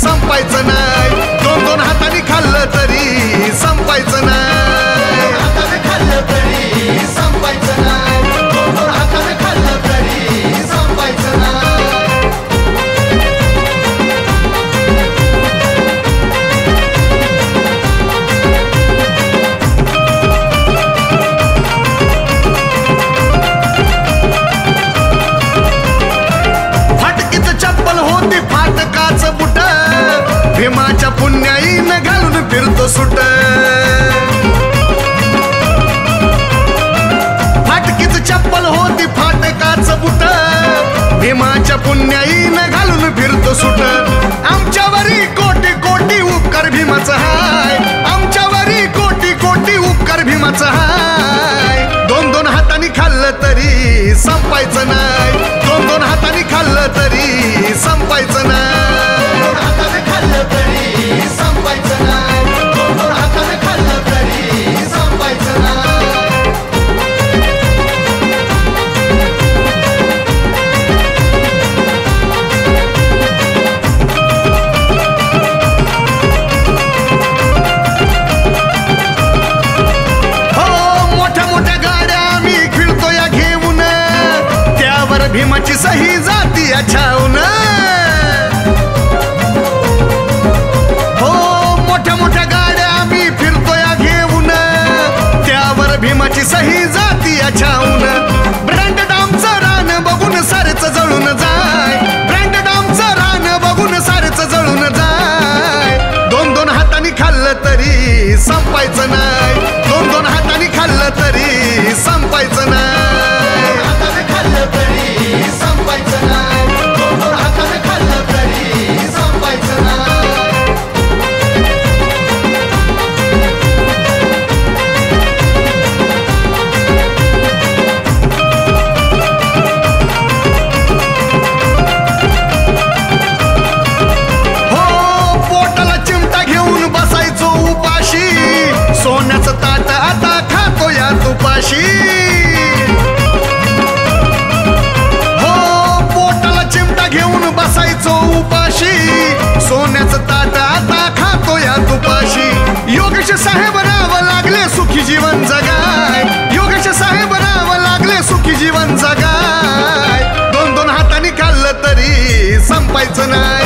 संपायचं नाही. दोन दोन हाताने खाल्लं तरी संपायचं नाही. हाताने खाल्लं तरी संपायचं नाही. दोन दोन हाताने खाल्लं तरी संपायचं नाही. भीमाच्या पुण्याईनं घालून फिरतो सुट. फाटकीच चप्पल होती फाटकाच बुट. भीमाच्या पुण्याईनं घालून फिरतो सुट. आमच्यावरी कोटी कोटी उपकार भीमाचं हाय. आमच्यावरी कोटी कोटी उपकार भीमाचं हाय. दोन दोन हाताने खाल्लं तरी संपायचं नाही. दोन दोन हाताने खाल्लं तरी संपायचं नाही. हाताने खाल्लं तरी संपायचं नाही. दोन दोन हाताने खाल्लं तरी संपायचं नाही. हो मोठ्या मोठ्या गाड्या आम्ही फिरतो या घेऊन. त्यावर भीमाची सही जाती छाऊन. भीमाची सही जाती छाऊन. ब्रँड डामचं रान बघून सारेच जळून जाय. ब्रँड डामचं रान बघून सारेच जळून जाय. दोन दोन हाताने खाल्लं तरी संपायचं नाही. दोन दोन हाताने खाल्लं तरी संपायचं नाही. हाताने खाल्लं तरी संपायचं नाही. दोन दोन हाताने खाल्लं तरी संपायचं नाही. सोन्याचं ताट आता खातो या तुपाशी. हो पोटाला चिमटा घेऊन बसायचो उपाशी. सोन्याचं ताट आता खातो या तुपाशी. योगेश साहेब राव लागले सुखी जीवन जगाय. योगेश साहेब राव लागले सुखी जीवन जगाय. दोन दोन हाताने खाल्लं तरी संपायचं नाही.